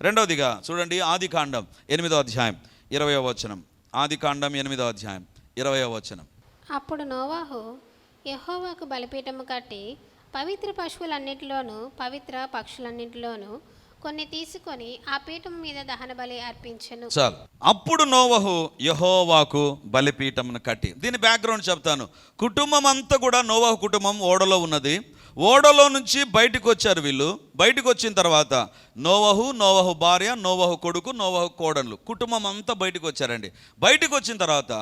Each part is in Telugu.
రెండవదిగా చూడండి, ఆదికాండం 8వ అధ్యాయం 20వ వచనం. ఆదికాండం 8వ అధ్యాయం 20వ వచనం. అప్పుడు నోవాహు యెహోవాకు బలిపీఠము కట్టి పవిత్ర పశువులన్నిటిలోనూ పవిత్ర పక్షులన్నిటిలోనూ కొన్ని తీసుకొని ఆ పీఠం మీద దహన బలి అర్పించెను. చాలు. అప్పుడు నోవహు యెహోవాకు బలిపీఠమును కట్టి. దీని బ్యాక్గ్రౌండ్ చెప్తాను. కుటుంబం అంతా కూడా నోవహు కుటుంబం ఓడలో ఉన్నది. ఓడలో నుంచి బయటకు వచ్చారు వీళ్ళు. బయటకు వచ్చిన తర్వాత నోవహు భార్య, నోవహు కొడుకు, నోవహు కోడళ్ళు, కుటుంబం అంతా బయటకు వచ్చారండి. బయటకు వచ్చిన తర్వాత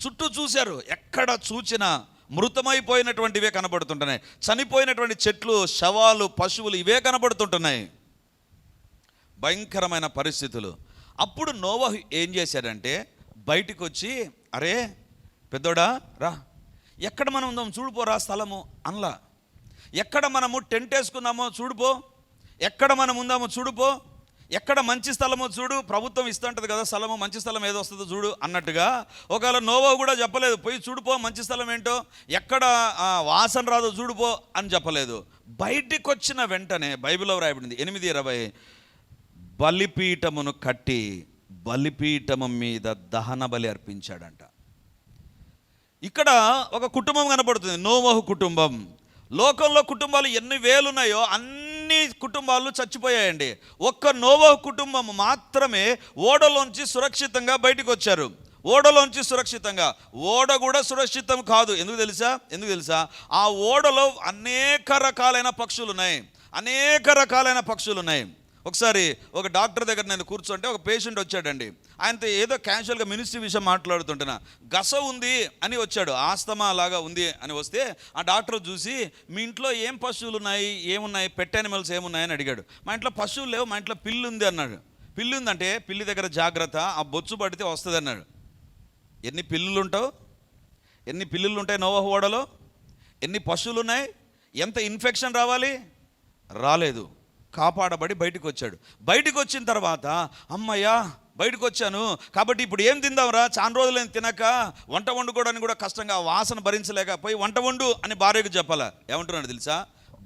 చుట్టూ చూశారు. ఎక్కడ చూచినా మృతమైపోయినటువంటివే కనబడుతుంటున్నాయి. చనిపోయినటువంటి చెట్లు, శవాలు, పశువులు ఇవే కనబడుతుంటున్నాయి. భయంకరమైన పరిస్థితులు. అప్పుడు నోవహు ఏం చేశాడంటే బయటికి వచ్చి, అరే పెద్దోడా రా, ఎక్కడ మనం ఉందాం చూడిపోరా స్థలము అనలా. ఎక్కడ మనము టెంట్ వేసుకున్నామో చూడిపో, ఎక్కడ మనం ఉందామో చూడిపో, ఎక్కడ మంచి స్థలమో చూడు, ప్రభుత్వం ఇస్తుంటుంది కదా స్థలము, మంచి స్థలం ఏదో వస్తుందో చూడు అన్నట్టుగా. ఒకవేళ నోవహు కూడా చెప్పలేదు, పోయి చూడిపో మంచి స్థలం ఏంటో, ఎక్కడ వాసన రాదో చూడిపో అని చెప్పలేదు. బయటికి వచ్చిన వెంటనే బైబిల్లో రాయబడింది 8:20, బలిపీఠమును కట్టి బలిపీఠము మీద దహన బలి అర్పించాడంట. ఇక్కడ ఒక కుటుంబం కనబడుతుంది, నోవహు కుటుంబం. లోకంలో కుటుంబాలు ఎన్ని వేలున్నాయో అన్ని కుటుంబాలు చచ్చిపోయాయండి. ఒక్క నోవహు కుటుంబం మాత్రమే ఓడలోంచి సురక్షితంగా బయటకు వచ్చారు. ఓడలోంచి సురక్షితంగా. ఓడ కూడా సురక్షితం కాదు. ఎందుకు తెలుసా? ఆ ఓడలో అనేక రకాలైన పక్షులు ఉన్నాయి. ఒకసారి ఒక డాక్టర్ దగ్గర నేను కూర్చుంటే ఒక పేషెంట్ వచ్చాడండి. ఆయనతో ఏదో క్యాజువల్గా మినిస్ట్రీ విషయం మాట్లాడుతుంటున్నా. గస ఉంది అని వచ్చాడు, ఆస్తమా లాగా ఉంది అని వస్తే ఆ డాక్టర్ చూసి, మీ ఇంట్లో ఏం పశువులు ఉన్నాయి, ఏమున్నాయి, పెట్ యానిమల్స్ ఏమున్నాయని అడిగాడు. మా ఇంట్లో పశువులు లేవు, మా ఇంట్లో పిల్లి ఉంది అన్నాడు. పిల్లి ఉందంటే పిల్లి దగ్గర జాగ్రత్త, ఆ బొచ్చు పడితే వస్తుంది అన్నాడు. ఎన్ని పిల్లులు ఉంటాయి నోవహు ఓడలో? ఎన్ని పశువులు ఉన్నాయి? ఎంత ఇన్ఫెక్షన్ రావాలి? రాలేదు. కాపాడబడి బయటకు వచ్చాడు. బయటకు వచ్చిన తర్వాత అమ్మయ్యా బయటకు వచ్చాను కాబట్టి ఇప్పుడు ఏం తిందాంరా, చాలా రోజులైన తినక, వంట వండుకోవడానికి కూడా కష్టంగా, వాసన భరించలేక పోయి వంట వండు అని భార్యకు చెప్పాలా. ఏమంటున్నాడు తెలుసా?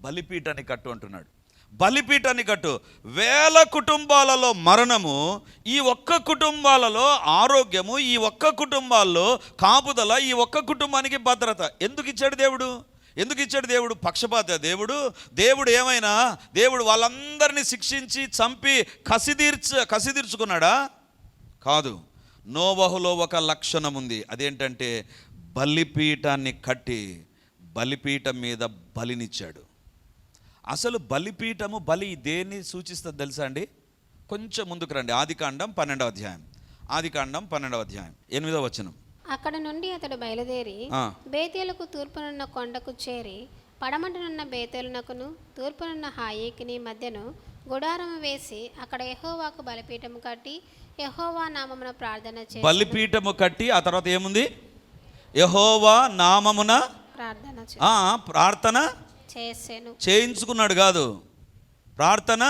బలిపీఠాన్ని కట్టు అంటున్నాడు. బలిపీఠాన్ని కట్టు. వేల కుటుంబాలలో మరణము, ఈ ఒక్క కుటుంబాలలో ఆరోగ్యము, ఈ ఒక్క కుటుంబాల్లో కాపుదల, ఈ ఒక్క కుటుంబానికి భద్రత. ఎందుకు ఇచ్చాడు దేవుడు? పక్షపాత దేవుడు ఏమైనా దేవుడు వాళ్ళందరినీ శిక్షించి చంపి కసి తీర్చుకున్నాడా? కాదు. నోవహులో ఒక లక్షణం ఉంది. అదేంటంటే బలిపీఠాన్ని కట్టి బలిపీఠం మీద బలినిచ్చాడు. అసలు బలి దేన్ని సూచిస్తుంది తెలుసా అండి? కొంచెం ముందుకు రండి. ఆదికాండం 12వ అధ్యాయం 8వ వచనం. అక్కడ నుండి అతడు బయలుదేరి బేతేలుకు తూర్పునున్న కొండకు చేరి పడమటనున్న బేతేలునకును తూర్పునున్న హాయికిని మధ్యను గుడారము వేసి అక్కడ యెహోవాకు బలిపీఠము కట్టి యెహోవా నామమున ప్రార్థన చేసి. బలిపీఠము కట్టి ఆ తర్వాత ఏముంది? యెహోవా నామమున ప్రార్థన చేయించుకున్నాడు కాదు, ప్రార్థన.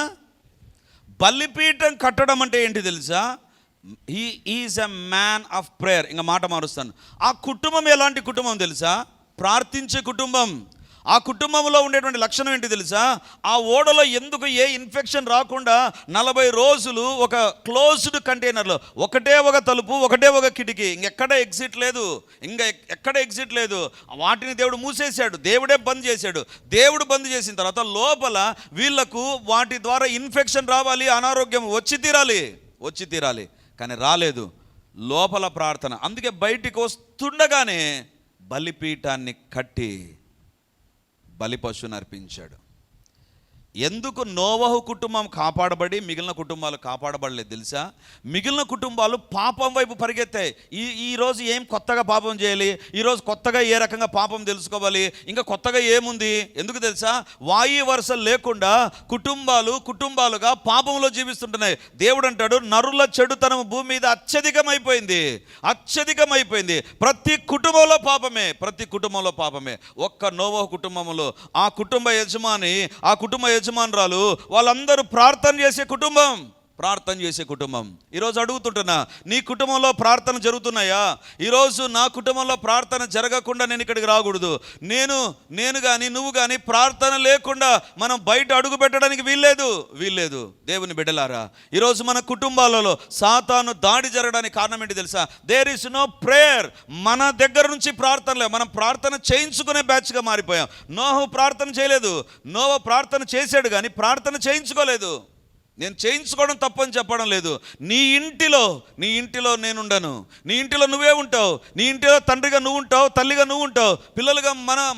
బలిపీఠం కట్టడం అంటే ఏంటి తెలుసా? He is a man of prayer. ఇంకా మాట మారుస్తాను. ఆ కుటుంబం ఎలాంటి కుటుంబం తెలుసా? ప్రార్థించే కుటుంబం. ఆ కుటుంబంలో ఉండేటువంటి లక్షణం ఏంటి తెలుసా? ఆ ఓడలో ఎందుకు ఏ ఇన్ఫెక్షన్ రాకుండా 40 రోజులు ఒక క్లోజ్డ్ కంటైనర్లో, ఒకటే ఒక తలుపు, ఒకటే ఒక కిటికీ, ఎక్కడ ఎగ్జిట్ లేదు. వాటిని దేవుడు మూసేశాడు. దేవుడే బంద్ చేశాడు. దేవుడు బంద్ చేసిన తర్వాత లోపల వీళ్లకు వాటి ద్వారా ఇన్ఫెక్షన్ రావాలి, అనారోగ్యం వచ్చి తీరాలి. కానీ రాలేదు. లోపల ప్రార్థన. అందుకే బయటికి వస్తుండగానే బలిపీఠాన్ని కట్టి బలి పశువుని అర్పించాడు. ఎందుకు నోవహు కుటుంబం కాపాడబడి మిగిలిన కుటుంబాలు కాపాడబడలేదు తెలుసా? మిగిలిన కుటుంబాలు పాపం వైపు పరిగెత్తాయి. ఈరోజు ఏం కొత్తగా పాపం చేయాలి, ఈరోజు కొత్తగా ఏ రకంగా పాపం తెలుసుకోవాలి, ఇంకా కొత్తగా ఏముంది? ఎందుకు తెలుసా? వాయి వరుస లేకుండా కుటుంబాలుగా పాపంలో జీవిస్తుంటున్నాయి. దేవుడు అంటాడు, నరుల చెడుతనం భూమి మీద అత్యధికమైపోయింది. ప్రతి కుటుంబంలో పాపమే. ఒక్క నోవహు కుటుంబంలో ఆ కుటుంబ యజమానురాలు వాళ్ళందరూ ప్రార్థన చేసే కుటుంబం. ప్రార్థన చేసే కుటుంబం. ఈరోజు అడుగుతుంటున్నా, నీ కుటుంబంలో ప్రార్థన జరుగుతున్నాయా? ఈరోజు నా కుటుంబంలో ప్రార్థన జరగకుండా నేను ఇక్కడికి రాకూడదు. నేను కానీ నువ్వు కానీ ప్రార్థన లేకుండా మనం బయట అడుగు పెట్టడానికి వీల్లేదు. దేవుని బిడ్డలారా, ఈరోజు మన కుటుంబాలలో సాతాను దాడి జరగడానికి కారణం ఏంటి తెలుసా? There is no prayer. మన దగ్గర నుంచి ప్రార్థన లేదు. మనం ప్రార్థన చేయించుకునే బ్యాచ్గా మారిపోయాం. నోహు ప్రార్థన చేయలేదు. నోవా ప్రార్థన చేశాడు కానీ ప్రార్థన చేయించుకోలేదు. నేను చేయించుకోవడం తప్పని చెప్పడం లేదు. నీ ఇంటిలో నేనుండను. నీ ఇంటిలో నువ్వే ఉంటావు. నీ ఇంటిలో తండ్రిగా నువ్వు ఉంటావు, తల్లిగా నువ్వు ఉంటావు, పిల్లలుగా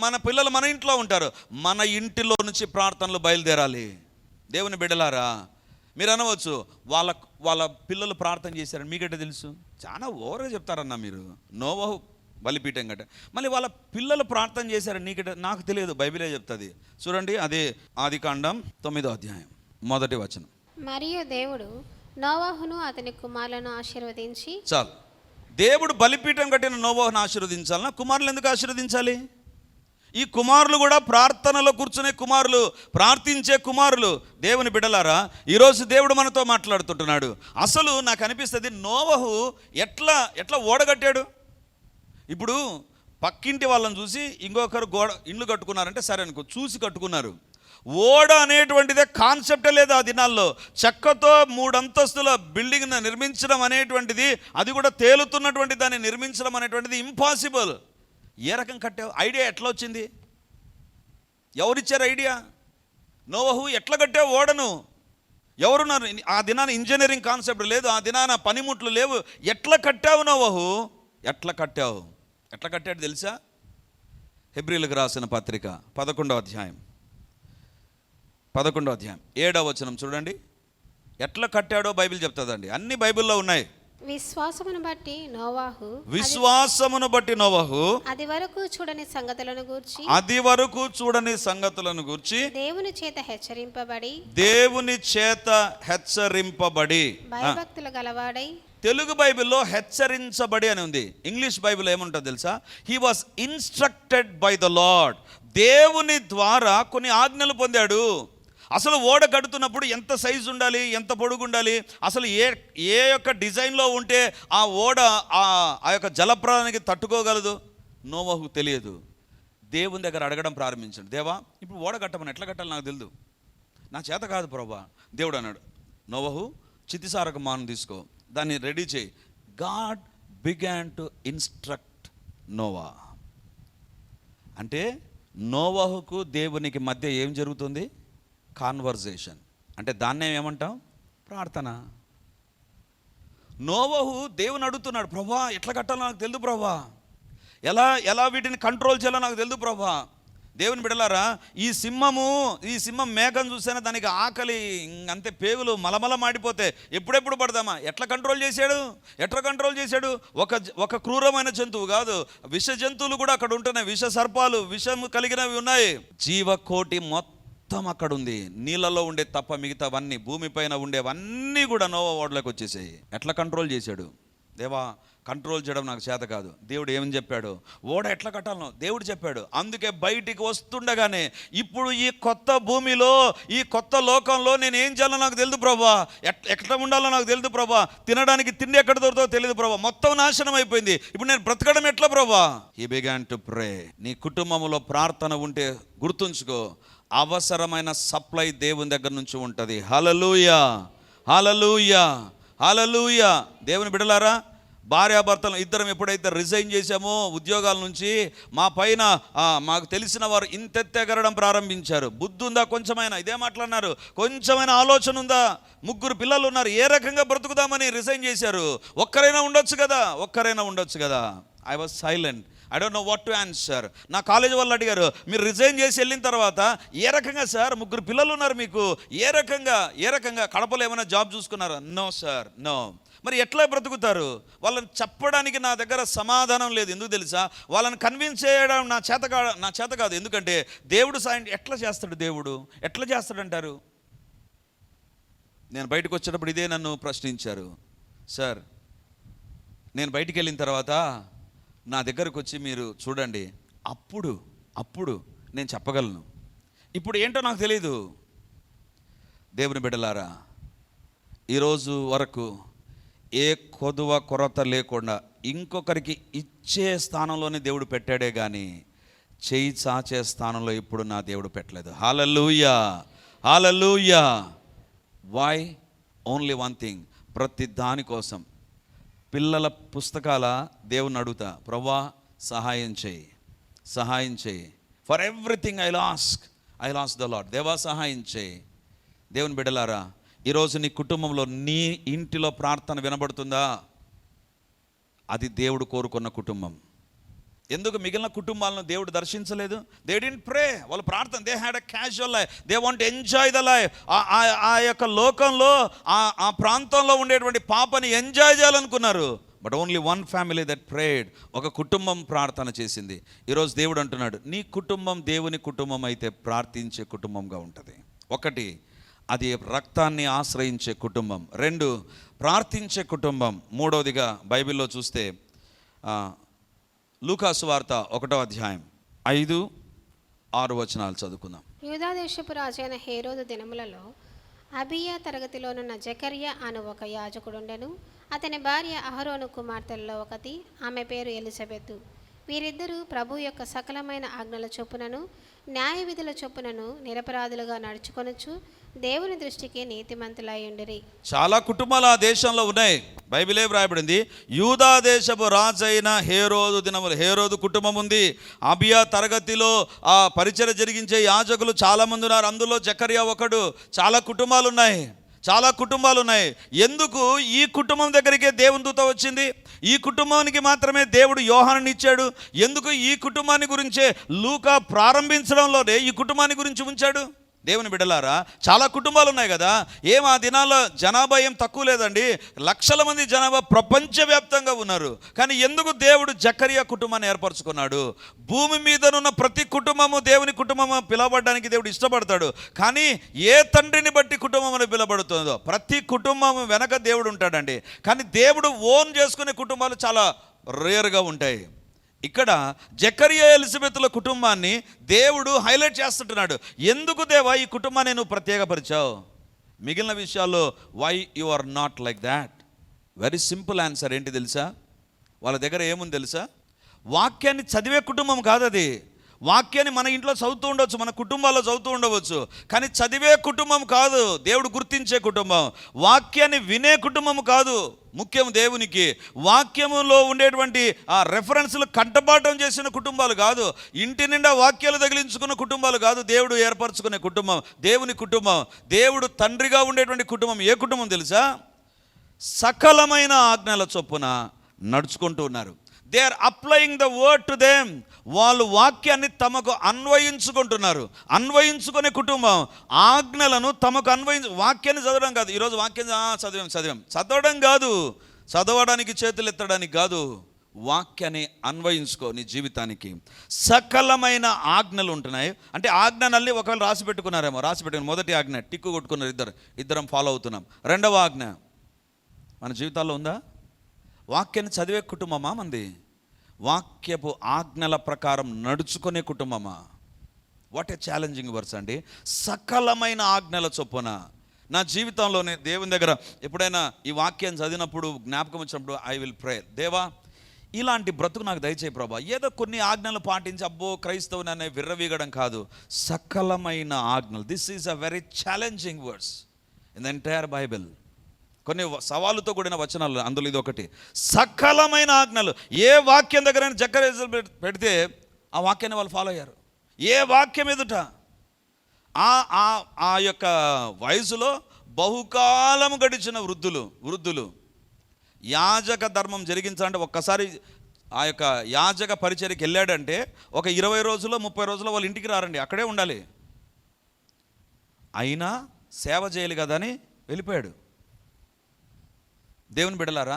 మన పిల్లలు మన ఇంట్లో ఉంటారు. మన ఇంటిలో నుంచి ప్రార్థనలు బయలుదేరాలి. దేవుని బిడ్డలారా, మీరు అనవచ్చు, వాళ్ళ పిల్లలు ప్రార్థన చేశారని మీకంటే తెలుసు. చాలా ఓవర్గా చెప్తారన్నా మీరు. నోవహు బలిపీఠం గట్ట, మళ్ళీ వాళ్ళ పిల్లలు ప్రార్థన చేశారని నీకంటే నాకు తెలియదు. బైబిలే చెప్తుంది. చూడండి, అదే ఆదికాండం 9వ అధ్యాయం 1వ వచనం. మరియు దేవుడు నోవాహును అతని కుమారులను ఆశీర్వదించి. చాలు. దేవుడు బలిపీఠం కట్టిన నోవాహును ఆశీర్వదించాలన్నా కుమారులు ఎందుకు ఆశీర్వదించాలి? ఈ కుమారులు కూడా ప్రార్థనలో కూర్చునే కుమారులు, ప్రార్థించే కుమారులు. దేవుని బిడ్డలారా, ఈరోజు దేవుడు మనతో మాట్లాడుతుంటున్నాడు. అసలు నాకు అనిపిస్తుంది, నోవహు ఎట్లా ఓడగట్టాడు? ఇప్పుడు పక్కింటి వాళ్ళని చూసి ఇంకొకరు ఇల్లు కట్టుకున్నారంటే సరే అనుకో, చూసి కట్టుకున్నారు. ఓడ అనేటువంటిదే కాన్సెప్టే లేదు ఆ దినాల్లో. చెక్కతో 3 అంతస్తుల బిల్డింగ్ను నిర్మించడం అనేటువంటిది, అది కూడా తేలుతున్నటువంటి దాన్ని నిర్మించడం అనేటువంటిది ఇంపాసిబుల్. ఏ రకం కట్టావు? ఐడియా ఎట్లా వచ్చింది? ఎవరిచ్చారు ఐడియా? నోవహు ఎట్లా కట్టావు ఓడను? ఎవరున్నారు? ఆ దినాన ఇంజనీరింగ్ కాన్సెప్ట్ లేదు, ఆ దినాన పనిముట్లు లేవు. ఎట్లా కట్టావు నోవహు? ఎట్లా కట్టాడు తెలుసా? హెబ్రీలకు రాసిన పత్రిక 11వ అధ్యాయం 7వ వచనం చూడండి. ఎట్లా కట్టాడో బైబిల్ చెప్తుందండి. అన్ని బైబిల్లో ఉన్నాయి. విశ్వాసమును బట్టి నోవాహు అది వరకు చూడని సంగతులను గూర్చి దేవుని చేత హెచ్చరింపబడి భయభక్తులు గలవాడై. తెలుగు బైబిల్లో హెచ్చరించబడి అని ఉంది. ఇంగ్లీష్ బైబిల్ ఏముంటుంది తెలుసా? He was instructed by the lord. దేవుని ద్వారా కొన్ని ఆజ్ఞలు పొందాడు. అసలు ఓడ కడుతున్నప్పుడు ఎంత సైజు ఉండాలి, ఎంత పొడుగు ఉండాలి, అసలు ఏ యొక్క డిజైన్లో ఉంటే ఆ ఓడ ఆ యొక్క జలప్రవాహానికి తట్టుకోగలదు, నోవహుకు తెలియదు. దేవుని దగ్గర అడగడం ప్రారంభించాడు. దేవా, ఇప్పుడు ఓడ కట్టమని ఎట్లా కట్టాలి నాకు తెలియదు, నా చేత కాదు ప్రభా. దేవుడు అన్నాడు, నోవహు చితిసారక మాను తీసుకో, దాన్ని రెడీ చేయి. God began to instruct Noah. అంటే నోవహుకు దేవునికి మధ్య ఏం జరుగుతుంది? కాన్వర్జేషన్. అంటే దాన్నే ఏమంటాం? ప్రార్థన. నోవహు దేవుని అడుగుతున్నాడు, ప్రభా ఎట్లా కట్టాలో నాకు తెలుదు ప్రభా, ఎలా వీటిని కంట్రోల్ చేయాలో నాకు తెలుదు ప్రభా. దేవుని బిడ్డలారా, ఈ సింహం మేఘం చూస్తేనే దానికి ఆకలి అంతే, పేగులు మలమల మాడిపోతే ఎప్పుడెప్పుడు పడదామా? ఎట్లా కంట్రోల్ చేశాడు? ఒక క్రూరమైన జంతువు కాదు, విష జంతువులు కూడా అక్కడ ఉంటున్నాయి. విష సర్పాలు, విషము కలిగినవి ఉన్నాయి. జీవకోటి మొత్తం అక్కడ ఉంది. నీళ్ళలో ఉండే తప్ప మిగతావన్నీ, భూమిపైన ఉండేవన్నీ కూడా నోవా ఓడలోకి వచ్చేసాయి. ఎట్లా కంట్రోల్ చేశాడు? దేవా, కంట్రోల్ చేయడం నాకు చేత కాదు. దేవుడు ఏమని చెప్పాడు? ఓడ ఎట్లా కట్టాలనో దేవుడు చెప్పాడు. అందుకే బయటికి వస్తుండగానే, ఇప్పుడు ఈ కొత్త భూమిలో, ఈ కొత్త లోకంలో నేను ఏం చేయాలో నాకు తెలియదు ప్రభా, ఎట్లా ఉండాలో నాకు తెలియదు ప్రభా, తినడానికి తిండి ఎక్కడ దొరుకుతుందో తెలియదు ప్రభా, మొత్తం నాశనం అయిపోయింది, ఇప్పుడు నేను బ్రతకడం ఎట్లా ప్రభా? He began to pray. నీ కుటుంబంలో ప్రార్థన ఉంటే గుర్తుంచుకో, అవసరమైన సప్లై దేవుని దగ్గర నుంచి ఉంటుంది. హల్లెలూయా, హల్లెలూయా, హల్లెలూయా. దేవుని బిడ్డలారా, భార్యాభర్తలు ఇద్దరం ఎప్పుడైతే రిజైన్ చేశామో ఉద్యోగాల నుంచి, మా పైన మాకు తెలిసిన వారు ఇంతెత్తెగరడం ప్రారంభించారు. బుద్ధి ఉందా కొంచెమైనా? ఇదే మాట్లాడినారు. కొంచెమైనా ఆలోచన ఉందా? 3 పిల్లలు ఉన్నారు, ఏ రకంగా బ్రతుకుదామని రిజైన్ చేశారు. ఒక్కరైనా ఉండొచ్చు కదా. I was silent. I don't know what to answer. నా కాలేజీ వాళ్ళు అడిగారు, మీరు రిజైన్ చేసి వెళ్ళిన తర్వాత ఏ రకంగా సార్, 3 పిల్లలు ఉన్నారు మీకు, ఏ రకంగా కడపలో ఏమైనా జాబ్ చూసుకున్నారా? No sir, no. మరి ఎట్లా బ్రతుకుతారు? వాళ్ళని చెప్పడానికి నా దగ్గర సమాధానం లేదు. ఎందుకు తెలుసా? వాళ్ళని కన్విన్స్ చేయడం నా చేత కాదు. ఎందుకంటే దేవుడు సాయం ఎట్లా చేస్తాడంటారు? నేను బయటకు వచ్చేటప్పుడు ఇదే నన్ను ప్రశ్నించారు. సార్, నేను బయటికి వెళ్ళిన తర్వాత నా దగ్గరకు వచ్చి మీరు చూడండి, అప్పుడు నేను చెప్పగలను. ఇప్పుడు ఏంటో నాకు తెలీదు. దేవుని బిడ్డలారా, ఈరోజు వరకు ఏ కొదువ కొరత లేకుండా ఇంకొకరికి ఇచ్చే స్థానంలోనే దేవుడు పెట్టాడే కానీ చేయి చాచే స్థానంలో ఇప్పుడు నా దేవుడు పెట్టలేదు. హల్లెలూయా, హల్లెలూయా. వై? Only one thing. ప్రతి దానికోసం పిల్లల పుస్తకాల దేవుని అడుగుతా, ప్రభువా సహాయం చేయి, సహాయం చేయి. For everything I last the lord. దేవా సహాయం చేయి. దేవుని బిడ్డలారా, ఈరోజు నీ కుటుంబంలో, నీ ఇంటిలో ప్రార్థన వినబడుతుందా? అది దేవుడు కోరుకున్న కుటుంబం. ఎందుకు మిగిలిన కుటుంబాలను దేవుడు దర్శించలేదు? They didn't pray. వాళ్ళు ప్రార్థన, they had a casual life, they want enjoy the life. ఆ యొక్క లోకంలో, ఆ ప్రాంతంలో ఉండేటువంటి పాపని ఎంజాయ్ చేయాలనుకున్నారు. But only one family that prayed. ఒక కుటుంబం ప్రార్థన చేసింది. ఈరోజు దేవుడు అంటున్నాడు, నీ కుటుంబం దేవుని కుటుంబం అయితే ప్రార్థించే కుటుంబంగా ఉంటుంది. ఒకటి, అది రక్తాన్ని ఆశ్రయించే కుటుంబం. రెండు, ప్రార్థించే కుటుంబం. మూడవదిగా బైబిల్లో చూస్తే లూకాసు వార్త 1వ అధ్యాయం 5-6 వచనాలు చదువుకుందాం. యూదా దేశపు రాజైన హేరోదు దినములలో అబియా తరగతిలోనున్న జకర్యా అను ఒక యాజకుడుండెను. అతని భార్య అహరోను కుమార్తెలలో ఒకటి, ఆమె పేరు ఎలిజబెతు. వీరిద్దరూ ప్రభు యొక్క సకలమైన ఆజ్ఞల చొప్పునను న్యాయ విధుల చొప్పునను నిరపరాధులుగా నడుచుకొనొచ్చు దేవుని దృష్టికి నీతిమంతులై ఉండిరి. చాలా కుటుంబాలు ఆ దేశంలో ఉన్నాయి. బైబిలే వ్రాయబడింది, యూదా దేశపు రాజైన హేరోదు దినములు. హేరోదు కుటుంబం ఉంది. అబియా తరగతిలో ఆ పరిచర్య జరిగించే యాజకులు చాలామంది ఉన్నారు. అందులో జకర్యా ఒకడు. చాలా కుటుంబాలు ఉన్నాయి. ఎందుకు ఈ కుటుంబం దగ్గరికే దేవుని దూత వచ్చింది? ఈ కుటుంబానికి మాత్రమే దేవుడు యోహానుని ఇచ్చాడు. ఎందుకు ఈ కుటుంబాన్ని గురించే లూకా ప్రారంభించడంలోనే ఈ కుటుంబాన్ని గురించి ఉంచాడు? దేవుని బిడ్డలారా, చాలా కుటుంబాలు ఉన్నాయి కదా. ఆ దినాల్లో జనాభా ఏం తక్కువ లేదండి. లక్షల మంది జనాభా ప్రపంచవ్యాప్తంగా ఉన్నారు. కానీ ఎందుకు దేవుడు జకర్యా కుటుంబాన్ని ఏర్పరచుకున్నాడు? భూమి మీదనున్న ప్రతి కుటుంబము దేవుని కుటుంబము పిలవబడడానికి దేవుడు ఇష్టపడతాడు. కానీ ఏ తండ్రిని బట్టి కుటుంబం అని పిలవబడుతుందో ప్రతి కుటుంబం వెనక దేవుడు ఉంటాడండి. కానీ దేవుడు ఓన్ చేసుకునే కుటుంబాలు చాలా రేర్గా ఉంటాయి. ఇక్కడ జకర్యా ఎలిజబెతుల కుటుంబాన్ని దేవుడు హైలైట్ చేస్తుంటున్నాడు. ఎందుకు దేవా ఈ కుటుంబాన్ని నువ్వు ప్రత్యేకపరిచావు? మిగిలిన విషయాల్లో why you are not like that? Very simple answer ఏంటి తెలుసా? వాళ్ళ దగ్గర ఏముంది తెలుసా? వాక్యాన్ని చదివే కుటుంబం కాదు అది. వాక్యాన్ని మన ఇంట్లో చదువుతూ ఉండవచ్చు, మన కుటుంబాల్లో చదువుతూ ఉండవచ్చు, కానీ చదివే కుటుంబం కాదు. దేవుడు గుర్తించే కుటుంబం. వాక్యాన్ని వినే కుటుంబం కాదు ముఖ్యం దేవునికి. వాక్యములో ఉండేటువంటి ఆ రెఫరెన్స్లు కంఠపాఠం చేసిన కుటుంబాలు కాదు. ఇంటి నిండా వాక్యాలు తగిలించుకున్న కుటుంబాలు కాదు. దేవుడు ఏర్పరచుకునే కుటుంబం దేవుని కుటుంబం. దేవుడు తండ్రిగా ఉండేటువంటి కుటుంబం ఏ కుటుంబం తెలుసా? సకలమైన ఆజ్ఞల చొప్పున నడుచుకుంటూ ఉన్నారు. They are applying the word to them. వాళ్ళు వాక్యాన్ని తమకు అన్వయించుకునే కుటుంబం. ఆజ్ఞలను తమకు వాక్యాన్ని చదవడం కాదు. ఈరోజు వాక్యం చదవడం కాదు, చదవడానికి చేతులు ఎత్తడానికి కాదు. వాక్యాన్ని అన్వయించుకో నీ జీవితానికి. సకలమైన ఆజ్ఞలు ఉంటున్నాయి. అంటే ఆజ్ఞనల్ని ఒకవేళ రాసి పెట్టుకుని మొదటి ఆజ్ఞ టిక్కు కొట్టుకున్నారు, ఇద్దరం ఫాలో అవుతున్నాం. రెండవ ఆజ్ఞ మన జీవితాల్లో ఉందా? వాక్యాన్ని చదివే కుటుంబమా మంది? వాక్యపు ఆజ్ఞల ప్రకారం నడుచుకునే కుటుంబమా? వాట్ ఏ ఛాలెంజింగ్ వర్స్ అండి. సకలమైన ఆజ్ఞల చొప్పున. నా జీవితంలోనే దేవుని దగ్గర ఎప్పుడైనా ఈ వాక్యం చదివినప్పుడు, జ్ఞాపకం వచ్చినప్పుడు ఐ విల్ ప్రే, దేవా ఇలాంటి బ్రతుకు నాకు దయచేయి ప్రభా. ఏదో కొన్ని ఆజ్ఞలు పాటించి అబ్బో క్రైస్తవుని అనే విర్రవీగడం కాదు. సకలమైన ఆజ్ఞలు. This is a very challenging words in the entire Bible. కొన్ని సవాలుతో కూడిన వచనాలు, అందులో ఇది ఒకటి. సకలమైన ఆజ్ఞలు. ఏ వాక్యం దగ్గర జకర్యా పెడితే ఆ వాక్యాన్ని వాళ్ళు ఫాలో అయ్యారు. ఏ వాక్యం ఎదుట ఆ యొక్క వయసులో బహుకాలం గడిచిన వృద్ధులు యాజక ధర్మం జరిగించాలంటే ఒక్కసారి ఆ యొక్క యాజక పరిచర్యకి వెళ్ళాడంటే ఒక 20 రోజుల్లో 30 రోజుల్లో వాళ్ళు ఇంటికి రారండి, అక్కడే ఉండాలి. అయినా సేవ చేయాలి కదా అని వెళ్ళిపోయాడు. దేవుని బిడ్డలారా,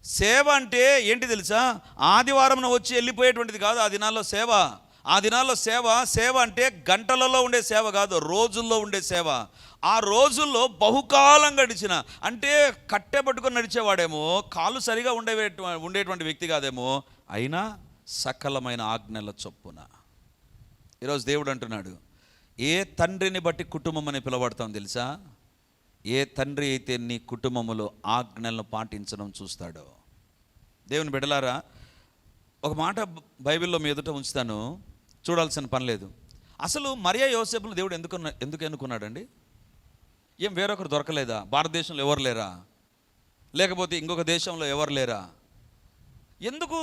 సేవ అంటే ఏంటి తెలుసా? ఆదివారం వచ్చి వెళ్ళిపోయేటువంటిది కాదు ఆ దినాల్లో సేవ. ఆ దినాల్లో సేవ అంటే గంటలలో ఉండే సేవ కాదు, రోజుల్లో ఉండే సేవ. ఆ రోజుల్లో బహుకాలం గడిచిన, అంటే కట్టె పట్టుకొని నడిచేవాడేమో, కాలు సరిగా ఉండేటువంటి వ్యక్తి కాదేమో, అయినా సకలమైన ఆజ్ఞల చొప్పున. ఈరోజు దేవుడు అంటున్నాడు, ఏ తండ్రిని బట్టి కుటుంబం అని పిలవడతాం తెలుసా? ఏ తండ్రి అయితే నీ కుటుంబములో ఆజ్ఞలను పాటించడం చూస్తాడో. దేవుని బిడ్డలారా, ఒక మాట బైబిల్లో మీ ఎదుట ఉంచుతాను, చూడాల్సిన పని లేదు. అసలు మరియా యోసేపులు దేవుడు ఎందుకు ఎన్నుకున్నాడండి? ఏం వేరొకరు దొరకలేదా? భారతదేశంలో ఎవరు లేరా? లేకపోతే ఇంకొక దేశంలో ఎవరు లేరా? ఎందుకు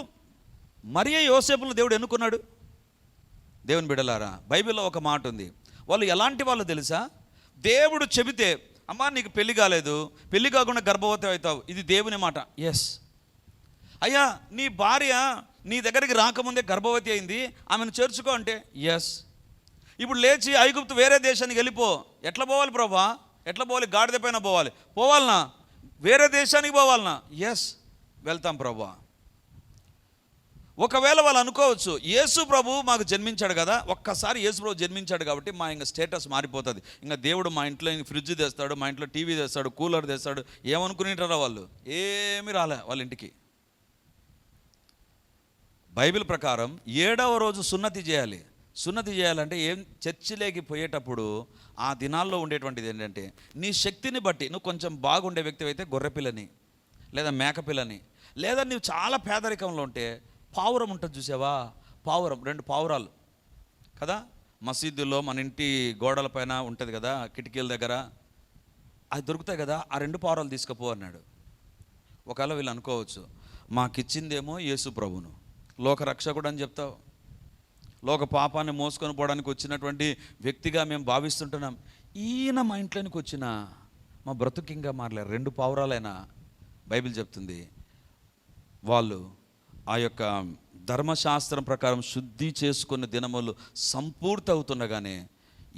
మరియా యోసేపులను దేవుడు ఎన్నుకున్నాడు? దేవుని బిడ్డలారా, బైబిల్లో ఒక మాట ఉంది. వాళ్ళు ఎలాంటి వాళ్ళు తెలుసా? దేవుడు చెబితే, అమ్మా నీకు పెళ్లి కాలేదు, పెళ్లి కాకుండా గర్భవతి అవుతావు, ఇది దేవుని మాట. ఎస్. అయ్యా నీ భార్య నీ దగ్గరికి రాకముందే గర్భవతి అయింది, ఆమెను చేర్చుకో అంటే ఎస్. ఇప్పుడు లేచి ఐగుప్తు వేరే దేశానికి వెళ్ళిపో. ఎట్లా పోవాలి ప్రభా? ఎట్లా పోవాలి? గాడిద పైన పోవాలనా? వేరే దేశానికి పోవాలనా? ఎస్, వెళ్తాం ప్రభా. ఒకవేళ వాళ్ళు అనుకోవచ్చు, యేసు ప్రభు మాకు జన్మించాడు కదా, ఒక్కసారి యేసు ప్రభు జన్మించాడు కాబట్టి మా ఇంకా స్టేటస్ మారిపోతుంది, ఇంకా దేవుడు మా ఇంట్లో ఫ్రిడ్జ్ తెస్తాడు, మా ఇంట్లో టీవీ తెస్తాడు, కూలర్ తెస్తాడు. ఏమనుకునేటారా వాళ్ళు? ఏమీ రాలే వాళ్ళ ఇంటికి. బైబిల్ ప్రకారం 7వ రోజు సున్నతి చేయాలి. సున్నతి చేయాలంటే ఏం? చర్చిలోకి పోయేటప్పుడు ఆ దినాల్లో ఉండేటువంటిది ఏంటంటే, నీ శక్తిని బట్టి నువ్వు కొంచెం బాగుండే వ్యక్తి అయితే గొర్రెపిల్లని లేదా మేకపిల్లని, లేదా నువ్వు చాలా పేదరికంలో ఉంటే పావురం ఉంటుంది చూసావా? పావురం, 2 పావురాలు కదా మసీదుల్లో మన ఇంటి గోడల పైన ఉంటుంది కదా, కిటికీల దగ్గర అది దొరుకుతాయి కదా, ఆ 2 పావురాలు తీసుకుపో అన్నాడు. ఒకవేళ వీళ్ళు అనుకోవచ్చు, మాకిచ్చిందేమో యేసు ప్రభును, లోక రక్షకుడు అని చెప్తావు, లోక పాపాన్ని మోసుకొని పోవడానికి వచ్చినటువంటి వ్యక్తిగా మేము భావిస్తుంటున్నాం. ఈయన మా ఇంట్లోనికి వచ్చిన మా బ్రతుకింగా మారలేరు. 2 పావురాలైనా బైబిల్ చెప్తుంది వాళ్ళు ఆ యొక్క ధర్మశాస్త్రం ప్రకారం శుద్ధి చేసుకున్న దినములు సంపూర్తి అవుతుండగానే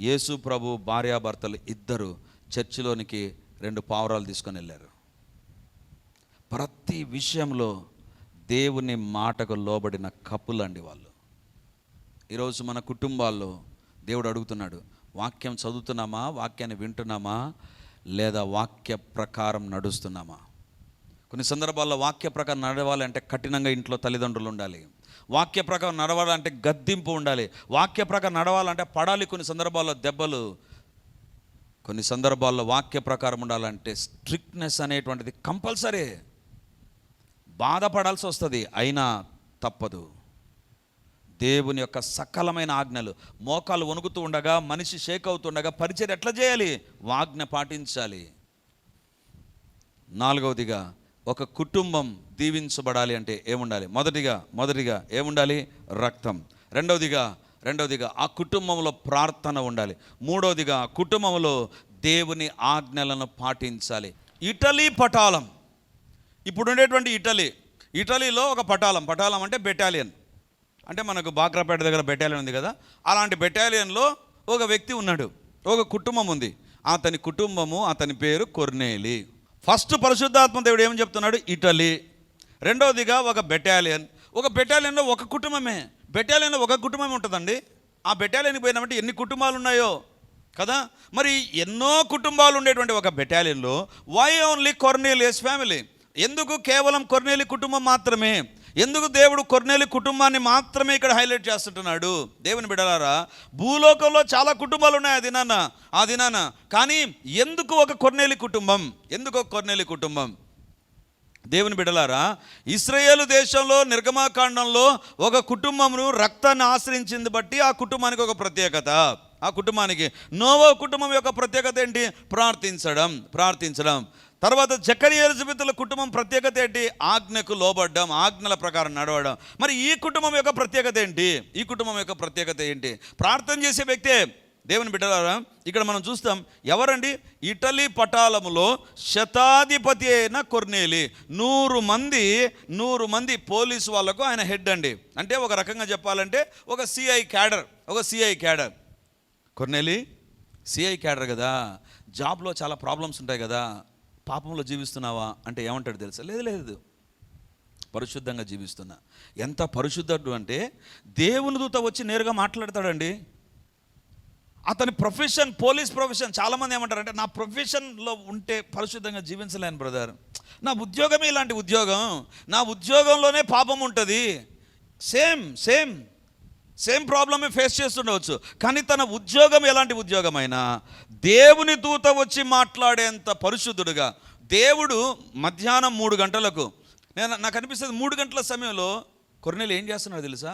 యేసు ప్రభు భార్యాభర్తలు ఇద్దరు చర్చిలోనికి 2 పావురాలు తీసుకొని వెళ్ళారు. ప్రతి విషయంలో దేవుని మాటకు లోబడిన కపులండి వాళ్ళు. ఈరోజు మన కుటుంబాల్లో దేవుడు అడుగుతున్నాడు, వాక్యం చదువుతున్నామా, వాక్యాన్ని వింటున్నామా, లేదా వాక్య ప్రకారం నడుస్తున్నామా? కొన్ని సందర్భాల్లో వాక్య ప్రకారం నడవాలంటే కఠినంగా ఇంట్లో తల్లిదండ్రులు ఉండాలి. వాక్య ప్రకారం నడవాలంటే గద్దింపు ఉండాలి. వాక్య ప్రకారం నడవాలంటే పడాలి కొన్ని సందర్భాల్లో దెబ్బలు. కొన్ని సందర్భాల్లో వాక్య ప్రకారం ఉండాలంటే స్ట్రిక్ట్నెస్ అనేటువంటిది కంపల్సరీ. బాధపడాల్సి వస్తుంది, అయినా తప్పదు. దేవుని యొక్క సకలమైన ఆజ్ఞలు, మోకాలు వణుకుతూ ఉండగా, మనిషి షేక్ అవుతుండగా పరిచర్య ఎట్లా చేయాలి? ఆజ్ఞ పాటించాలి. 4వదిగా, ఒక కుటుంబం దీవించబడాలి అంటే ఏముండాలి? మొదటిగా ఏముండాలి? రక్తం. రెండవదిగా ఆ కుటుంబంలో ప్రార్థన ఉండాలి. 3వదిగా కుటుంబంలో దేవుని ఆజ్ఞలను పాటించాలి. ఇటలీ పటాలం, ఇప్పుడు ఉండేటువంటి ఇటలీలో ఒక పటాలం అంటే బెటాలియన్. అంటే మనకు బాక్రాపేట దగ్గర బెటాలియన్ ఉంది కదా, అలాంటి బెటాలియన్లో ఒక వ్యక్తి ఉన్నాడు, ఒక కుటుంబం ఉంది. అతని కుటుంబము, అతని పేరు కొర్నేలి. ఫస్ట్ పరిశుద్ధాత్మ దేవుడు ఏమని చెప్తున్నాడు? ఇటలీ. రెండవదిగా ఒక బెటాలియన్లో ఒక కుటుంబమే. బెటాలియన్లో ఒక కుటుంబమే ఉంటుందండి. ఆ బెటాలియన్కి పోయినామంటే ఎన్ని కుటుంబాలు ఉన్నాయో కదా. మరి ఎన్నో కుటుంబాలు ఉండేటువంటి ఒక బెటాలియన్లో వై ఓన్లీ కొర్నేలియస్ ఫ్యామిలీ? ఎందుకు కేవలం కొర్నేలి కుటుంబం మాత్రమే? ఎందుకు దేవుడు కొర్నేలి కుటుంబాన్ని మాత్రమే ఇక్కడ హైలైట్ చేస్తుంటున్నాడు? దేవుని బిడ్డలారా, భూలోకంలో చాలా కుటుంబాలు ఉన్నాయి ఆ దినాన, కానీ ఎందుకు ఒక కొర్నేలి కుటుంబం? దేవుని బిడ్డలారా, ఇశ్రాయేలు దేశంలో నిర్గమాకాండంలో ఒక కుటుంబమును రక్తాన్ని ఆశ్రయించింది బట్టి ఆ కుటుంబానికి ఒక ప్రత్యేకత. ఆ కుటుంబానికి నోవా కుటుంబం యొక్క ప్రత్యేకత ఏంటి? ప్రార్థించడం. తర్వాత జకరియా ఎలిజబెతుల కుటుంబం ప్రత్యేకత ఏంటి? ఆజ్ఞకు లోబడ్డం, ఆజ్ఞల ప్రకారం నడవడం. మరి ఈ కుటుంబం యొక్క ప్రత్యేకత ఏంటి? ప్రార్థన చేసే వ్యక్తే. దేవుని బిడ్డలారా, ఇక్కడ మనం చూస్తాం, ఎవరండి? ఇటలీ పటాలములో శతాధిపతి అయిన కొర్నేలి. 100 మంది పోలీసు వాళ్ళకు ఆయన హెడ్ అండి. అంటే ఒక రకంగా చెప్పాలంటే ఒక సిఐ క్యాడర్. కొర్నేలి సిఐ క్యాడర్ కదా. జాబ్లో చాలా ప్రాబ్లమ్స్ ఉంటాయి కదా. పాపంలో జీవిస్తున్నావా అంటే ఏమంటాడు తెలుసా? లేదు, పరిశుద్ధంగా జీవిస్తున్నా. ఎంత పరిశుద్ధుడు అంటే దేవుని దూత వచ్చి నేరుగా మాట్లాడతాడండి. అతని ప్రొఫెషన్ పోలీస్ ప్రొఫెషన్. చాలామంది ఏమంటారంటే, నా ప్రొఫెషన్లో ఉంటే పరిశుద్ధంగా జీవించలేను బ్రదర్, నా ఉద్యోగమే ఇలాంటి ఉద్యోగం, నా ఉద్యోగంలోనే పాపం ఉంటుంది. సేమ్ సేమ్ ప్రాబ్లమే ఫేస్ చేస్తుండవచ్చు. కానీ తన ఉద్యోగం ఎలాంటి ఉద్యోగమైనా దేవుని దూత వచ్చి మాట్లాడేంత పరిశుద్ధుడుగా దేవుడు మధ్యాహ్నం 3 గంటలకు నాకు అనిపిస్తుంది 3 గంటల సమయంలో కొర్నేలి ఏం చేస్తున్నాడు తెలుసా?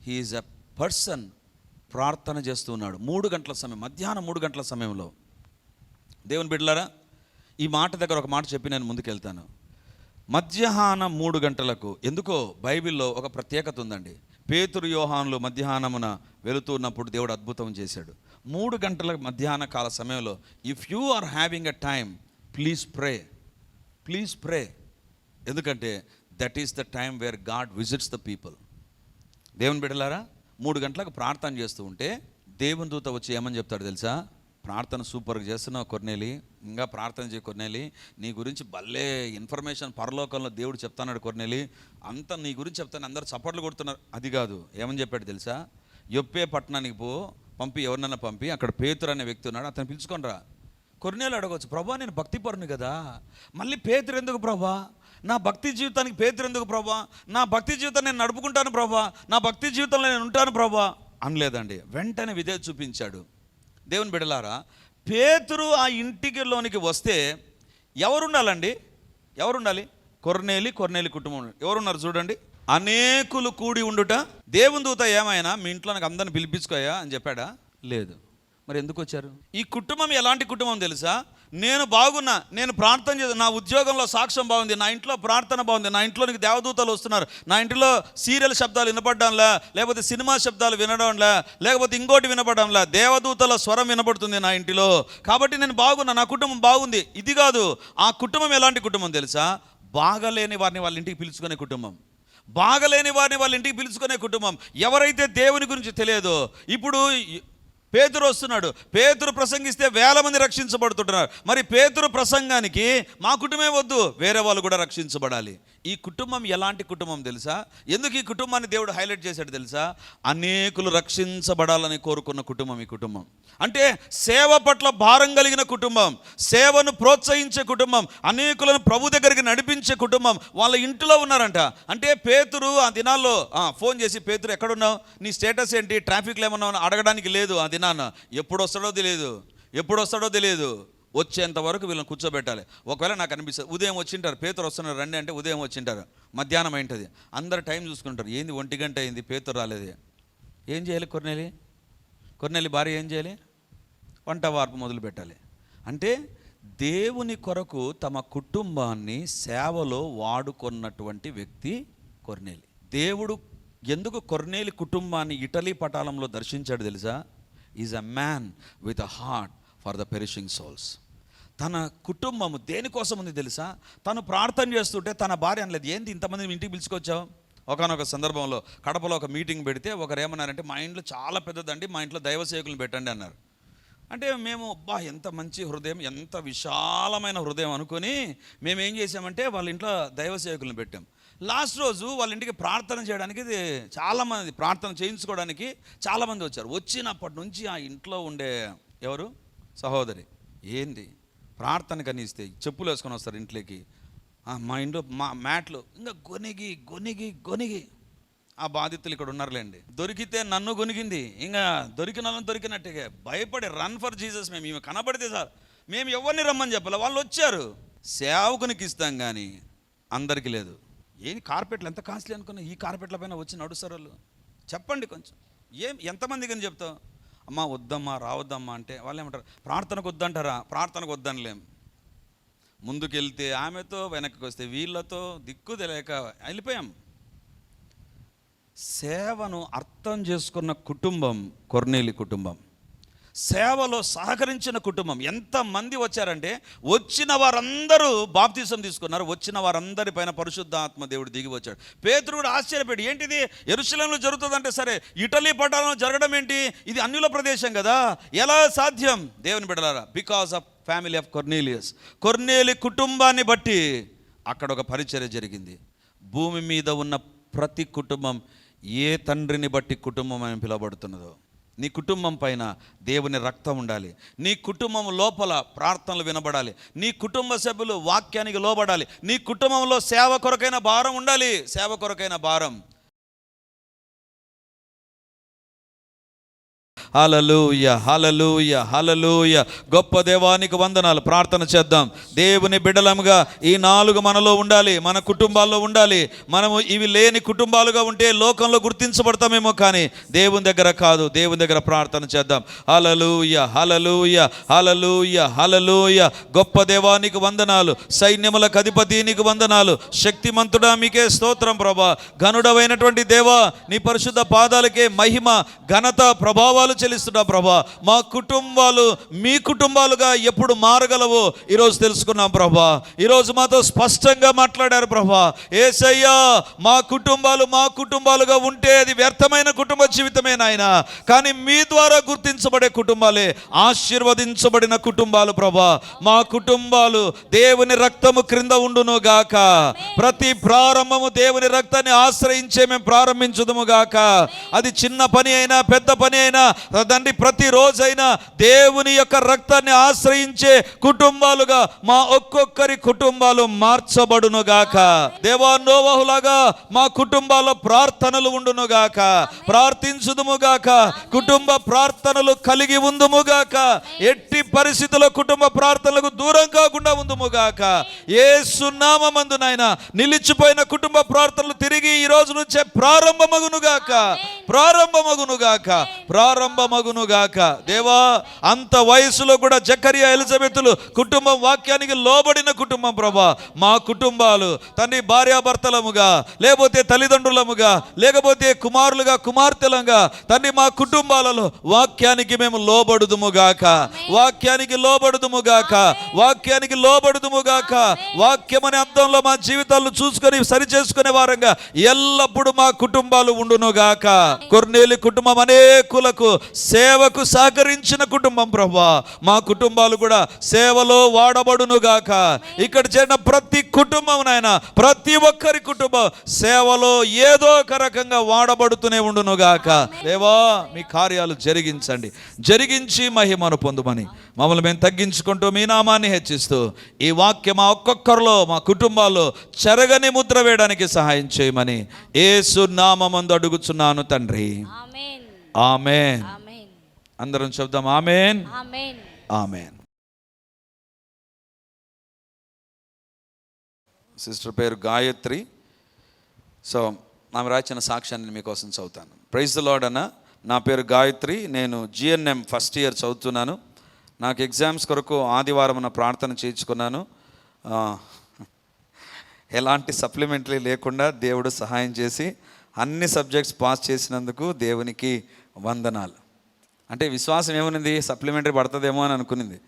హీఈస్ ఎ పర్సన్ ప్రార్థన చేస్తున్నాడు 3 గంటల సమయం, మధ్యాహ్నం 3 గంటల సమయంలో. దేవుని బిడ్డలారా, ఈ మాట దగ్గర ఒక మాట చెప్పి నేను ముందుకెళ్తాను. మధ్యాహ్నం 3 గంటలకు ఎందుకో బైబిల్లో ఒక ప్రత్యేకత ఉందండి. పేతురు యోహానులు మధ్యాహ్నమున వెళుతున్నప్పుడు దేవుడు అద్భుతం చేశాడు. 3 గంటల మధ్యాహ్న కాల సమయంలో if you are having a time please pray, ఎందుకంటే that is the time where God visits the people. దేవుని బిడ్డలారా, 3 గంటలకు ప్రార్థన చేస్తూ ఉంటే దేవుని దూత వచ్చి ఏమని చెప్తాడు తెలుసా? ప్రార్థన సూపర్గా చేస్తున్నావు కొర్నేలి, ఇంకా ప్రార్థన చేయ కొర్నేలి, నీ గురించి భలే ఇన్ఫర్మేషన్ పరలోకంలో దేవుడు చెప్తాన్నాడు కొర్నేలి, అంత నీ గురించి చెప్తాను, అందరూ చప్పట్లు కొడుతున్నారు. అది కాదు, ఏమని చెప్పాడు తెలుసా? యొప్పే పట్టణానికి పంపి ఎవరినన్నా పంపి అక్కడ పేతురు అనే వ్యక్తి ఉన్నాడు, అతను పిలుచుకొని రా. కొర్నేలు అడగవచ్చు, ప్రభా నేను భక్తిపరుని కదా, మళ్ళీ పేతురు ఎందుకు ప్రభా? నా భక్తి జీవితానికి పేతురు ఎందుకు ప్రభా? నా భక్తి జీవితాన్ని నేను నడుపుకుంటాను ప్రభా, నా భక్తి జీవితంలో నేను ఉంటాను ప్రభా అనలేదండి. వెంటనే విధేయత చూపించాడు. దేవుని బిడ్డలారా, పేతురు ఆ ఇంటిలోనికి వస్తే ఎవరుండాలండి? ఎవరుండాలి? కొర్నేలి కుటుంబం. ఎవరున్నారు చూడండి. అనేకులు కూడి ఉండుట. దేవుని దూత ఏమైనా మీ ఇంట్లో నాకు అందరిని పిలిపించుకోయా అని చెప్పాడా? లేదు. మరి ఎందుకు వచ్చారు? ఈ కుటుంబం ఎలాంటి కుటుంబం తెలుసా? నేను బాగున్నా, నేను ప్రార్థన చేద్దాం, నా ఉద్యోగంలో సాక్ష్యం బాగుంది, నా ఇంట్లో ప్రార్థన బాగుంది, నా ఇంట్లోనికి దేవదూతలు వస్తున్నారు, నా ఇంట్లో సీరియల్ శబ్దాలు వినపడడంలా, లేకపోతే సినిమా శబ్దాలు వినడంలా, లేకపోతే ఇంకోటి వినపడంలా, దేవదూతల స్వరం వినపడుతుంది నా ఇంటిలో, కాబట్టి నేను బాగున్నా, నా కుటుంబం బాగుంది. ఇది కాదు. ఆ కుటుంబం ఎలాంటి కుటుంబం తెలుసా? బాగలేని వారిని వాళ్ళ ఇంటికి పిలుచుకునే కుటుంబం. బాగలేని వారిని వాళ్ళ ఇంటికి పిలుచుకునే కుటుంబం. ఎవరైతే దేవుని గురించి తెలియదో, ఇప్పుడు పేతురు వస్తున్నాడు, పేతురు ప్రసంగిస్తే 1000 మంది రక్షించబడుతుంటున్నారు. మరి పేతురు ప్రసంగానికి మా కుటుంబమే వద్దు, వేరే వాళ్ళు కూడా రక్షించబడాలి. ఈ కుటుంబం ఎలాంటి కుటుంబం తెలుసా? ఎందుకు ఈ కుటుంబాన్ని దేవుడు హైలైట్ చేశాడు తెలుసా? అనేకులు రక్షించబడాలని కోరుకున్న కుటుంబం ఈ కుటుంబం. అంటే సేవ పట్ల భారం కలిగిన కుటుంబం, సేవను ప్రోత్సహించే కుటుంబం, అనేకులను ప్రభు దగ్గరికి నడిపించే కుటుంబం వాళ్ళ ఇంటిలో ఉన్నారంట. అంటే పేతురు ఆ దినాల్లో ఫోన్ చేసి, పేతురు ఎక్కడున్నావు, నీ స్టేటస్ ఏంటి, ట్రాఫిక్లో ఏమన్నా అడగడానికి లేదు. ఆ దినాన్న ఎప్పుడు వస్తాడో తెలియదు. వచ్చేంత వరకు వీళ్ళని కూర్చోబెట్టాలి. ఒకవేళ నాకు అనిపిస్తుంది ఉదయం వచ్చింటారు, పేతురు వస్తున్నారు రండి అంటే ఉదయం వచ్చింటారు, మధ్యాహ్నం అయింటుంది, అందరు టైం చూసుకుంటారు, ఏంది 1 గంట అయింది పేతురు రాలేదు. ఏం చేయాలి? కొర్నేలి భార్య ఏం చేయాలి? వంట వార్పు మొదలు పెట్టాలి. అంటే దేవుని కొరకు తమ కుటుంబాన్ని సేవలో వాడుకున్నటువంటి వ్యక్తి కొర్నేలి. దేవుడు ఎందుకు కొర్నేలి కుటుంబాన్ని ఇటలీ పటాలంలో దర్శించాడు తెలుసా? Is a man with a heart for the perishing souls. తన కుటుంబము దేనికోసం ఉంది తెలుసా? తను ప్రార్థన చేస్తుంటే తన భార్య అనలేదు, ఏంది ఇంతమంది ఇంటికి పిలుచుకొచ్చావు? ఒకనొక సందర్భంలో కడపలో ఒక మీటింగ్ పెడితే ఒకరు ఏమన్నారంటే, మా ఇంట్లో చాలా పెద్దదండి, మా ఇంట్లో దైవ సేవకులను పెట్టండి అన్నారు. అంటే మేము ఎంత మంచి హృదయం, ఎంత విశాలమైన హృదయం అనుకొని మేము ఏం చేసామంటే వాళ్ళ ఇంట్లో దైవ సేవకులను పెట్టాం. లాస్ట్ రోజు వాళ్ళ ఇంటికి ప్రార్థన చేయడానికి చాలామంది, ప్రార్థన చేయించుకోవడానికి చాలామంది వచ్చారు. వచ్చినప్పటి నుంచి ఆ ఇంట్లో ఉండే ఎవరు సహోదరి, ఏంది ప్రార్థన కనిస్తే చెప్పులు వేసుకొని వస్తారు ఇంట్లోకి, మా ఇంట్లో మా మ్యాట్లు ఇంకా గొనిగి ఆ బాధితులు ఇక్కడ ఉన్నారులేండి. దొరికితే నన్ను గొనిగింది, ఇంకా దొరికినట్టుగా భయపడి రన్ ఫర్ జీసస్. మేము ఈమె కనబడితే సార్ మేము ఎవరిని రమ్మని చెప్పాలి, వాళ్ళు వచ్చారు. సేవకునికి ఇస్తాం కానీ అందరికీ లేదు. ఏం కార్పెట్లు ఎంత కాస్ట్లీ అనుకున్నా, ఈ కార్పెట్ల పైన వచ్చి నడుస్తారు వాళ్ళు. చెప్పండి కొంచెం, ఎంతమంది కానీ చెప్తావు, అమ్మ వద్దమ్మా రావద్దమ్మా అంటే వాళ్ళు ఏమంటారు, ప్రార్థనకు వద్దంటారా? ప్రార్థనకు వద్దనిలేం. ముందుకెళ్తే ఆమెతో, వెనక్కి వస్తే వీళ్ళతో, దిక్కు తెలియక వెళ్ళిపోయాం. సేవను అర్థం చేసుకున్న కుటుంబం కొర్నేలి కుటుంబం. సేవలో సహకరించిన కుటుంబం. ఎంతమంది వచ్చారంటే వచ్చిన వారందరూ బాప్తిసం తీసుకున్నారు. వచ్చిన వారందరి పైన పరిశుద్ధాత్మ దేవుడు దిగి వచ్చాడు. పేతురు కూడా ఆశ్చర్యపడి, ఏంటిది యెరూషలేములో జరుగుతుందంటే సరే ఇటలీ పట్టణంలో జరగడం ఏంటి, ఇది అన్యుల ప్రదేశం కదా, ఎలా సాధ్యం? దేవుని బిడ్డలారా, because of family of Cornelius, కొర్నేలి కుటుంబాన్ని బట్టి అక్కడ ఒక పరిచర్య జరిగింది. భూమి మీద ఉన్న ప్రతి కుటుంబం ఏ తండ్రిని బట్టి కుటుంబం అని పిలువబడుతున్నదో, నీ కుటుంబం పైన దేవుని రక్తం ఉండాలి. నీ కుటుంబం లోపల ప్రార్థనలు వినబడాలి. నీ కుటుంబ సభ్యులు వాక్యానికి లోబడాలి. నీ కుటుంబంలో సేవ కొరకైన భారం ఉండాలి. సేవ కొరకైన భారం. హల్లెలూయా, హల్లెలూయా, హల్లెలూయా. గొప్ప దేవానికి వందనాలు. ప్రార్థన చేద్దాం. దేవుని బిడ్డలముగా ఈ 4 మనలో ఉండాలి, మన కుటుంబాల్లో ఉండాలి. మనము ఇవి లేని కుటుంబాలుగా ఉంటే లోకంలో గుర్తించబడతామేమో, కానీ దేవుని దగ్గర కాదు. దేవుని దగ్గర ప్రార్థన చేద్దాం. హల్లెలూయా, హల్లెలూయా, హల్లెలూయా, హల్లెలూయా. గొప్ప దేవానికి వందనాలు. సైన్యములకు అధిపతి నీకు వందనాలు. శక్తిమంతుడా మీకే స్తోత్రం ప్రభా. ఘనుడవైనటువంటి దేవా, నీ పరిశుద్ధ పాదాలకే మహిమ, ఘనత, ప్రభావాలు చెల్లిస్తున్నా ప్రభా. మా కుటుంబాలు మీ కుటుంబాలుగా ఎప్పుడు మారగలవో ఈరోజు తెలుసుకున్నాం ప్రభా. ఈరోజు మాతో స్పష్టంగా మాట్లాడారు ప్రభా. యేసయ్యా, మా కుటుంబాలుగా ఉంటే అది వ్యర్థమైన కుటుంబ జీవితమే నాయన. కానీ మీ ద్వారా గుర్తించబడే కుటుంబాలే ఆశీర్వదించబడిన కుటుంబాలు ప్రభా. మా కుటుంబాలు దేవుని రక్తము క్రింద ఉండును గాక. ప్రతి ప్రారంభము దేవుని రక్తాన్ని ఆశ్రయించే మేము ప్రారంభించుదుము గాక. అది చిన్న పని అయినా పెద్ద పని అయినా తండ్రి, ప్రతి రోజైనా దేవుని యొక్క రక్తాన్ని ఆశ్రయించే కుటుంబాలుగా మా ఒక్కొక్కరి కుటుంబాలు మార్చబడును గాక. దేవా, నోవహులాగా మా కుటుంబాల్లో ప్రార్థనలు ఉండును గాక. ప్రార్థించుదుము గాక. కుటుంబ ప్రార్థనలు కలిగి ఉందుము గాక. ఎట్టి పరిస్థితుల్లో కుటుంబ ప్రార్థనలకు దూరం కాకుండా ఉందుము గాక. యేసు నామమందు నాయన నిలిచిపోయిన కుటుంబ ప్రార్థనలు తిరిగి ఈ రోజు నుంచే ప్రారంభమగునుగాక. దేవా, అంత వయసులో కూడా జకరియా, ఎలిజబెతులు కుటుంబం వాక్యానికి లోబడిన కుటుంబం ప్రభా. మా కుటుంబాలు తండ్రి భార్యాభర్తలముగా, లేకపోతే తల్లిదండ్రులముగా, లేకపోతే కుమారులుగా, కుమార్తెలుగా తండ్రి, మా కుటుంబాలలో వాక్యానికి మేము లోబడుదుముగాక. వాక్యం అనే అర్థంలో మా జీవితాలను చూసుకొని సరిచేసుకునే వారంగా ఎల్లప్పుడూ మా కుటుంబాలు ఉండునుగాక. కొర్నేలి కుటుంబం అనేకులకు సేవకు సహకరించిన కుటుంబం ప్రభా. మా కుటుంబాలు కూడా సేవలో వాడబడునుగాక. ఇక్కడ చేరిన ప్రతి కుటుంబం నాయన, ప్రతి ఒక్కరి కుటుంబం సేవలో ఏదో ఒక రకంగా వాడబడుతూనే ఉండునుగాక. దేవా, మీ కార్యాలు జరిగించి మహిమను పొందుమని మమ్మల్ని మేము తగ్గించుకుంటూ మీ నామాన్ని హెచ్చిస్తూ ఈ వాక్యం మా ఒక్కొక్కరిలో, మా కుటుంబాల్లో చెరగని ముద్ర వేయడానికి సహాయం చేయమని యేసు నామమందు అడుగుచున్నాను తండ్రి. ఆమేన్. అందరం చెప్దాం ఆమేన్. ఆమేన్. సిస్టర్ పేరు గాయత్రి. సో ఆమె రాసిన సాక్ష్యాన్ని మీకోసం చదువుతాను. ప్రైజ్ ది లార్డ్ అన్న. నా పేరు గాయత్రి. నేను GNM ఫస్ట్ ఇయర్ చదువుతున్నాను. నాకు ఎగ్జామ్స్ కొరకు ఆదివారం ప్రార్థన చేయించుకున్నాను. ఎలాంటి సప్లిమెంటరీ లేకుండా దేవుడు సహాయం చేసి అన్ని సబ్జెక్ట్స్ పాస్ చేసినందుకు దేవునికి వందనాలు. అంటే విశ్వాసం ఏమునింది, సప్లిమెంటరీ పడుతుందేమో అని అనుకునింది.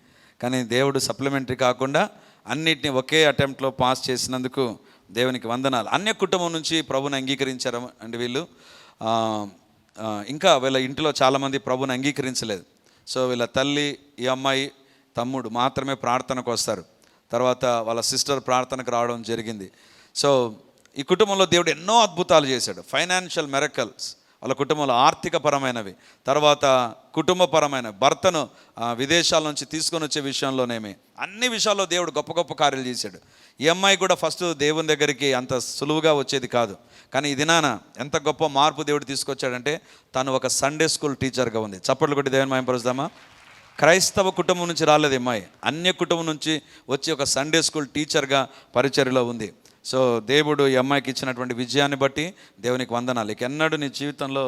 కానీ దేవుడు సప్లిమెంటరీ కాకుండా అన్నిటిని ఒకే అటెంప్ట్లో పాస్ చేసినందుకు దేవునికి వందనాలు. అన్య కుటుంబం నుంచి ప్రభుని అంగీకరించారు అండి వీళ్ళు. ఇంకా వీళ్ళ ఇంటిలో చాలామంది ప్రభుని అంగీకరించలేదు. సో వీళ్ళ తల్లి, ఈ అమ్మాయి, తమ్ముడు మాత్రమే ప్రార్థనకు వస్తారు. తర్వాత వాళ్ళ సిస్టర్ ప్రార్థనకు రావడం జరిగింది. సో ఈ కుటుంబంలో దేవుడు ఎన్నో అద్భుతాలు చేశాడు. ఫైనాన్షియల్ మిరకల్స్, వాళ్ళ కుటుంబంలో ఆర్థికపరమైనవి, తర్వాత కుటుంబపరమైన, భర్తను విదేశాల నుంచి తీసుకొని వచ్చే విషయంలోనేమి అన్ని విషయాల్లో దేవుడు గొప్ప గొప్ప కార్యాలు చేశాడు. ఈ అమ్మాయి కూడా ఫస్ట్ దేవుని దగ్గరికి అంత సులువుగా వచ్చేది కాదు. కానీ ఈ దినాన ఎంత గొప్ప మార్పు దేవుడు తీసుకొచ్చాడంటే తను ఒక సండే స్కూల్ టీచర్గా ఉంది. చప్పట్లు కొట్టి దేవుని మహిమపరుస్తామా. క్రైస్తవ కుటుంబం నుంచి రాలేదు అమ్మాయి, అన్య కుటుంబం నుంచి వచ్చి ఒక సండే స్కూల్ టీచర్గా పరిచర్యలో ఉంది. సో దేవుడు ఈ అమ్మాయికి ఇచ్చినటువంటి విజయాన్ని బట్టి దేవునికి వందనాలు. ఇక ఎన్నడూ నీ జీవితంలో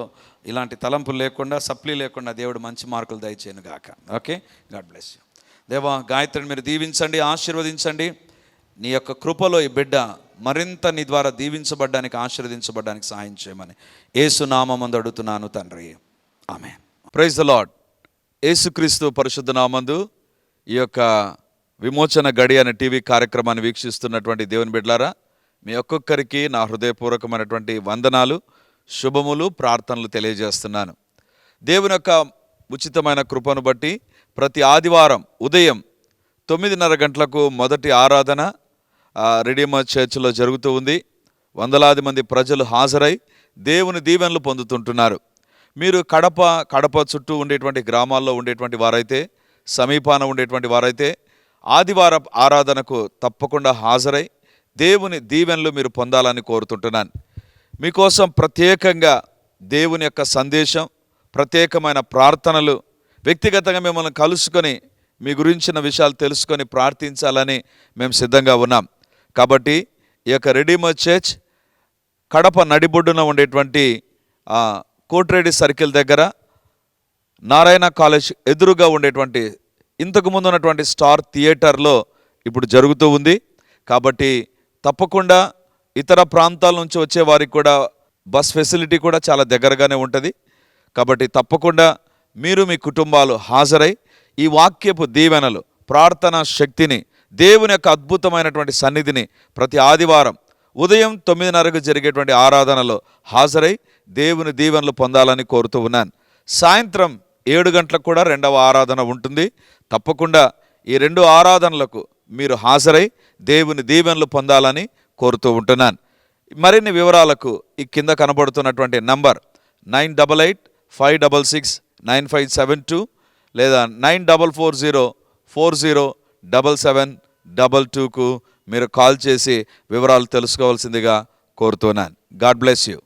ఇలాంటి తలంపులు లేకుండా, సప్లీ లేకుండా దేవుడు మంచి మార్కులు దయచేయను గాక. Okay, God bless you. దేవా, గాయత్రిని మీరు దీవించండి, ఆశీర్వదించండి. నీ యొక్క కృపలో ఈ బిడ్డ మరింత నీ ద్వారా దీవించబడ్డానికి, ఆశీర్వదించబడ్డానికి సహాయం చేయమని యేసు నామమందు అడుగుతున్నాను తండ్రి. ఆమేన్. Praise the lord. యేసుక్రీస్తు పరిశుద్ధ నామందు ఈ యొక్క విమోచన గడి అనే టీవీ కార్యక్రమాన్ని వీక్షిస్తున్నటువంటి దేవుని బిడ్డలారా, మీ ఒక్కొక్కరికి నా హృదయపూర్వకమైనటువంటి వందనాలు, శుభములు, ప్రార్థనలు తెలియజేస్తున్నాను. దేవుని యొక్క ఉచితమైన కృపను బట్టి ప్రతి ఆదివారం ఉదయం 9:30 గంటలకు మొదటి ఆరాధన రెడీమర్ చర్చిలో జరుగుతూ ఉంది. వందలాది మంది ప్రజలు హాజరై దేవుని దీవెనలు పొందుతుంటున్నారు. మీరు కడప చుట్టూ ఉండేటువంటి గ్రామాల్లో ఉండేటువంటి వారైతే, సమీపాన ఉండేటువంటి వారైతే ఆదివారం ఆరాధనకు తప్పకుండా హాజరై దేవుని దీవెనలు మీరు పొందాలని కోరుతుంటున్నాను. మీకోసం ప్రత్యేకంగా దేవుని యొక్క సందేశం, ప్రత్యేకమైన ప్రార్థనలు, వ్యక్తిగతంగా మిమ్మల్ని కలుసుకొని మీ గురించిన విషయాలు తెలుసుకొని ప్రార్థించాలని మేము సిద్ధంగా ఉన్నాం. కాబట్టి ఈ యొక్క రెడీమర్ చర్చ్ కడప నడిబొడ్డున ఉండేటువంటి కోట్రేడి సర్కిల్ దగ్గర నారాయణ కాలేజ్ ఎదురుగా ఉండేటువంటి ఇంతకు ముందు ఉన్నటువంటి స్టార్ థియేటర్లో ఇప్పుడు జరుగుతూ ఉంది. కాబట్టి తప్పకుండా ఇతర ప్రాంతాల నుంచి వచ్చే వారికి కూడా బస్ ఫెసిలిటీ కూడా చాలా దగ్గరగానే ఉంటుంది. కాబట్టి తప్పకుండా మీరు మీ కుటుంబాలు హాజరై ఈ వాక్యపు దీవెనలు, ప్రార్థనా శక్తిని, దేవుని యొక్క అద్భుతమైనటువంటి సన్నిధిని ప్రతి ఆదివారం ఉదయం 9:30కు జరిగేటువంటి ఆరాధనలో హాజరై దేవుని దీవెనలు పొందాలని కోరుతూ ఉన్నాను. సాయంత్రం 7 గంటలకు కూడా 2వ ఆరాధన ఉంటుంది. తప్పకుండా ఈ 2 ఆరాధనలకు మీరు హాజరై దేవుని దీవెనలు పొందాలని కోరుతూ ఉంటున్నాను. మరిన్ని వివరాలకు ఈ కింద కనబడుతున్నటువంటి నంబర్ 9885669572 లేదా 9440407722కు మీరు కాల్ చేసి వివరాలు తెలుసుకోవాల్సిందిగా కోరుతున్నాను. God bless you.